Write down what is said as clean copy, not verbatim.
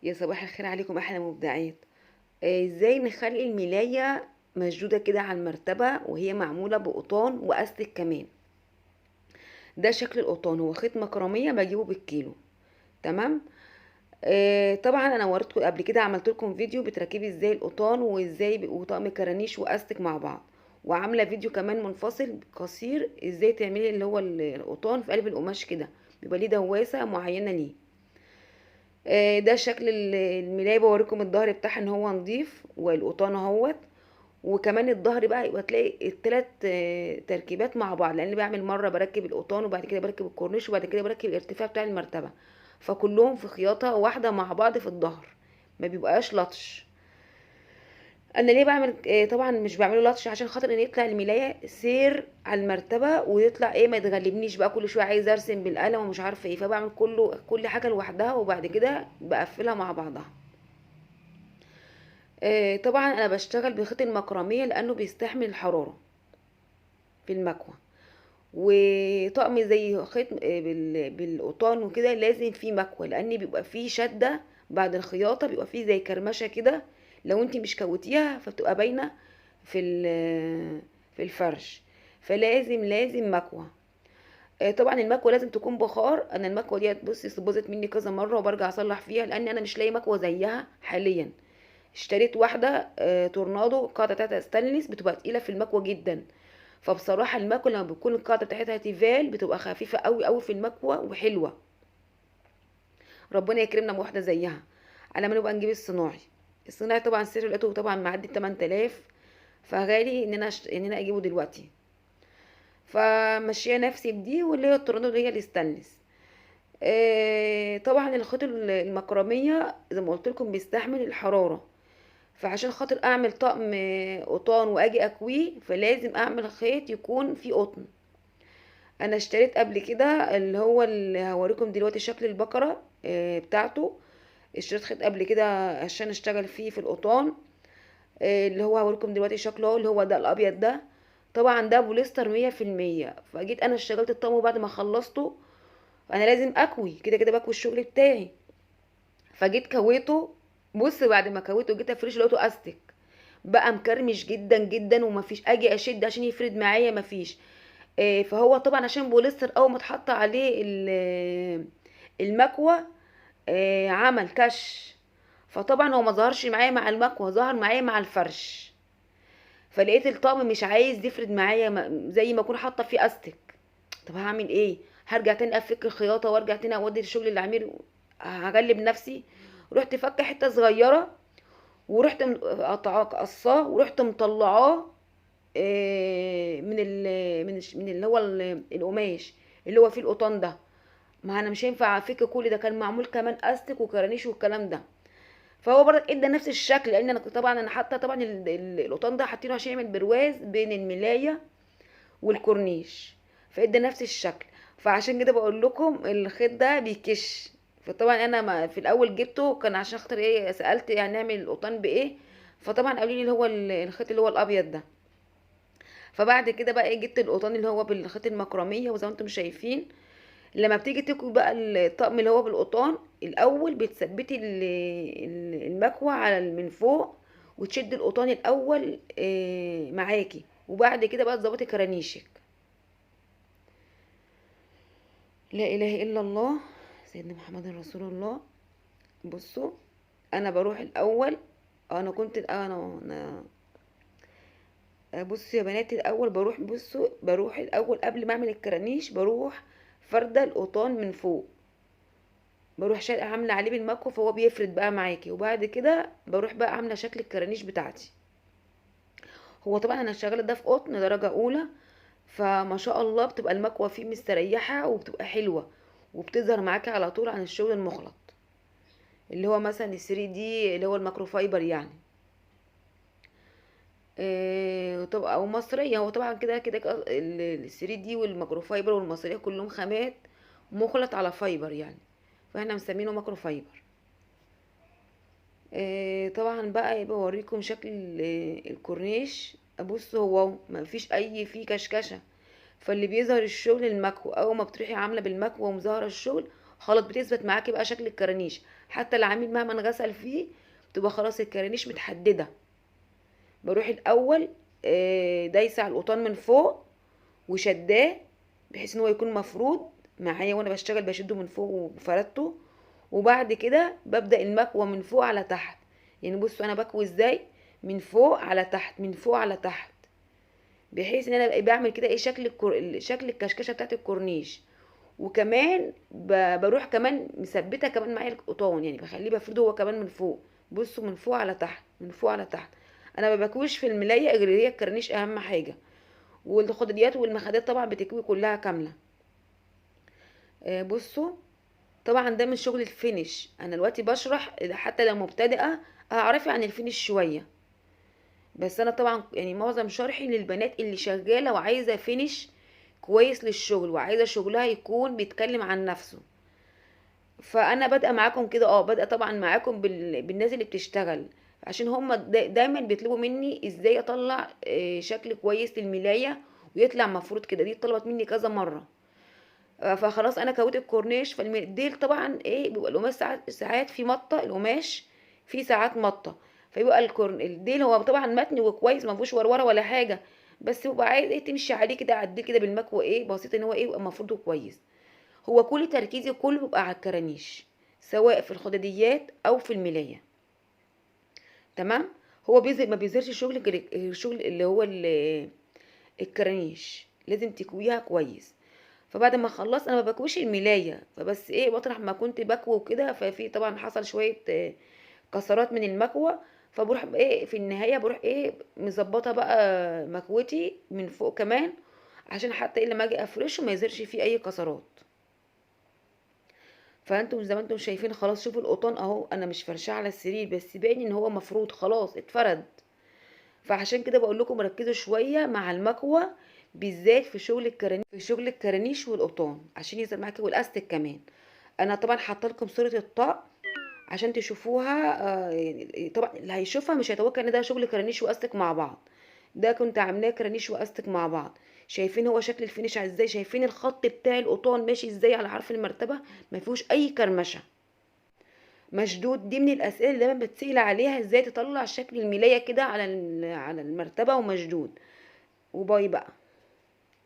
يا صباح الخير عليكم احلى مبدعات. ازاي نخلي الملاية مشدودة كده على المرتبة وهي معمولة بقطان واستك كمان. ده شكل القطان، هو خيط مكرمية بجيبه بالكيلو. تمام. طبعا انا وريتكم قبل كده، عملت لكم فيديو بتركبي ازاي القطان وازاي وطقم كرانيش واستك مع بعض، وعامله فيديو كمان منفصل قصير ازاي تعملي اللي هو القطان في قلب القماش كده، بيبقى ليه دواسة معينة ليه. ده شكل الملاية، بوريكم الظهر بتاعها ان هو نضيف والقطان اهوت. وكمان الظهر بقى يبقى تلاقي التلات تركيبات مع بعض، لان بعمل مره بركب القطان وبعد كده بركب الكورنيش وبعد كده بركب الارتفاع بتاع المرتبه، فكلهم في خياطه واحده مع بعض في الظهر، ما بيبقاش لطش. انا ليه بعمل طبعا مش بعمله لطش عشان خاطر ان يطلع الملايه سير على المرتبه ويطلع ايه، ما يتغلبنيش بقى كل شويه عايزه ارسم بالقلم ومش عارفه ايه، فبعمل كل حاجه لوحدها وبعد كده بقفلها مع بعضها. طبعا انا بشتغل بخيط المكرميه لانه بيستحمل الحراره في المكوى. وطقم زي خيط بالقطان وكده لازم فيه مكوى، لان بيبقى فيه شده بعد الخياطه، بيبقى فيه زي كرمشه كده، لو انت مش كوتيها فبتبقى باينه في الفرش، فلازم مكوى. طبعا المكوى لازم تكون بخار. انا المكوى ديت بصي باظت مني كذا مره وبرجع اصلح فيها، لان انا مش لاقي مكوى زيها حاليا. اشتريت واحده تورنادو، القاعده بتاعتها ستانلس، بتبقى تقيله في المكوى جدا. فبصراحه المكوى لما بتكون القاعده بتاعتها تيفال بتبقى خفيفه قوي قوي في المكوى وحلوه. ربنا يكرمنا بواحده زيها على ما نبقى نجيب الصناعي. الصناعي طبعا سعره لقيته طبعا معدي 8000، فغالي ان انا اجيبه دلوقتي. فمشيه نفسي بدي، واللي هي التورنادو اللي هي الستانلس. طبعا الخيط المكرميه زي ما قلت لكم بيستحمل الحراره، فعشان خاطر اعمل طقم قطان واجي اكويه فلازم اعمل خيط يكون فيه قطن. انا اشتريت قبل كده اللي هو اللي هوريكم دلوقتي شكل البقرة بتاعته. اشتريت خيط قبل كده عشان اشتغل فيه في القطان، اللي هو هوريكم دلوقتي شكله اللي هو ده الابيض ده. طبعا ده بوليستر 100%. فجيت انا اشتغلت الطقم بعد ما خلصته، انا لازم اكوي كده كده بكوي الشغل بتاعي. فجيت كويته، بص بعد ما كويته جيت افرش لقيته استك، بقى مكرمش جدا جدا، ومفيش اجي اشد عشان يفرد معايا مفيش. فهو طبعا عشان بوليستر اول ما اتحط عليه المكوى عمل كش. فطبعا هو ما ظهرش معايا مع المكوى، ظهر معايا مع الفرش. فلقيت الطقم مش عايز يفرد معايا زي ما اكون حاطه فيه استك. طب هعمل ايه؟ هرجع تاني افك الخياطه وارجع تاني اودي الشغل العميل؟ هغلب نفسي. رحت فكه حته صغيره ورحت قصاه ورحت مطلعاه من اللي هو القماش اللي هو فيه القطان ده. ما انا مش هينفع افك كل ده، كان معمول كمان استك وكرانيش والكلام ده. فهو برضك ادى نفس الشكل، لان انا طبعا انا حاطه طبعا القطان ده حاطينه عشان يعمل برواز بين الملايه والكورنيش، فادى نفس الشكل. فعشان كده بقول لكم الخيط ده بيكش. فطبعا انا ما في الاول جبته كان عشان خاطر ايه، سالت يعني نعمل القطان بايه، فطبعا قالوا لي اللي هو الخيط اللي هو الابيض ده. فبعد كده بقى ايه، جبت القطان اللي هو بالخيط المكرميه، وزي ما انتم شايفين لما بتيجي تكوي بقى الطقم اللي هو بالقطان، الاول بتثبتي المكوى على من فوق، وتشد القطان الاول معاكي، وبعد كده بقى تظبطي كرانيشك. لا اله الا الله سيدنا محمد رسول الله. بصوا، انا بروح الاول، انا بصوا يا بنات، الاول بروح، بصوا بروح الاول قبل ما اعمل الكرانيش بروح فردة القطان من فوق، بروح عامله عليه بالمكوى فهو بيفرد بقى معاكي، وبعد كده بروح بقى عامله شكل الكرانيش بتاعتي. هو طبعا انا شغاله ده في قطن درجه اولى، فما شاء الله بتبقى المكوى فيه مستريحه وبتبقى حلوه، وبتظهر معاكي على طول عن الشغل المخلط اللي هو مثلا الثري دي اللي هو الماكرو فايبر يعني. طبعا او مصريه، هو طبعا كده كده الثري دي والماكرو فايبر والمصريه كلهم خامات مخلط على فايبر يعني، فاحنا مسمينه ماكرو فايبر. طبعا بقى يبقى اوريكم شكل الكورنيش. ابص هو ما فيش اي فيه كشكشه، فاللي بيظهر الشغل المكوى، اول ما بتروحي عامله بالمكوى ومظهره الشغل خلاص بتثبت معاكي بقى شكل الكرانيش. حتى العميل مهما غسل فيه بتبقى خلاص الكرانيش متحدده. بروح الاول دايسه على القطان من فوق وشداه بحيث ان هو يكون مفرود معايا، وانا بشتغل بشده من فوق وفردته. وبعد كده ببدأ المكوى من فوق على تحت. يعني بصوا انا بكوي ازاي، من فوق على تحت من فوق على تحت، بحيث ان انا بعمل كده ايه شكل الكشكشه بتاعت الكورنيش. وكمان بروح كمان مثبته كمان معايا القطان، يعني بخليه بفرده هو كمان من فوق. بصوا من فوق على تحت من فوق على تحت. انا ما بكويش في الملايه غير هي الكرنيش اهم حاجه، والخداديات والمخدات طبعا بتكوي كلها كامله. بصوا طبعا ده من شغل الفينش. انا دلوقتي بشرح حتى لو مبتدئه هعرفي عن الفينش شويه، بس انا طبعا يعني معظم شرحي للبنات اللي شغاله وعايزه فينش كويس للشغل، وعايزه شغلها يكون بيتكلم عن نفسه. فانا بادئه معاكم كده، بادئه طبعا معاكم بالناس اللي بتشتغل، عشان هم دايما بيطلبوا مني ازاي اطلع شكل كويس للملايه ويطلع مفروض كده. دي طلبت مني كذا مره. فخلاص انا كويت الكورنيش. فالديل طبعا ايه بيبقى القماش ساعات في مطه القماش، في ساعات مطه. فيبقى الديل هو طبعا متني وكويس ما فيهوش وروره ولا حاجه، بس بيبقى عايز ايه تمشي عليه كده على الديل كده بالمكوى ايه بسيط ان هو ايه يبقى مفروضه كويس. هو كل تركيزي كله بيبقى على الكرانيش، سواء في الخداديات او في الملايه. تمام. هو ما بيظهرش شغل الشغل اللي هو الكرانيش لازم تكويها كويس. فبعد ما خلصت انا ما بكويش الملايه، فبس ايه مطرح ما كنت بكوي وكده ففي طبعا حصل شويه كسرات من المكوى. فبروح ايه في النهايه بروح ايه مظبطه بقى مكوتي من فوق كمان، عشان حتى ايه لما اجي افرشه ما يظهرش فيه اي كسرات. فانتم زي ما انتم شايفين خلاص، شوفوا القطان اهو انا مش فرشاه على السرير بس باين ان هو مفروض خلاص اتفرد. فعشان كده بقول لكم ركزوا شويه مع المكوى، بالذات في شغل الكرانيش والقطان عشان يظهر معاكي، والاستك كمان. انا طبعا حاطه لكم صوره الطقم عشان تشوفوها. يعني طبعا اللي هيشوفها مش هيتوقع ان ده شغل كرانيش واستك مع بعض. ده كنت عاملاه كرانيش واستك مع بعض. شايفين هو شكل الفينش ازاي، شايفين الخط بتاع القطان ماشي ازاي على حرف المرتبه، ما فيهوش اي كرمشه. مشدود. دي من الاسئله اللي دايما بتسال عليها، ازاي تطلع شكل الملايه كده على على المرتبه ومشدود. وباي بقى.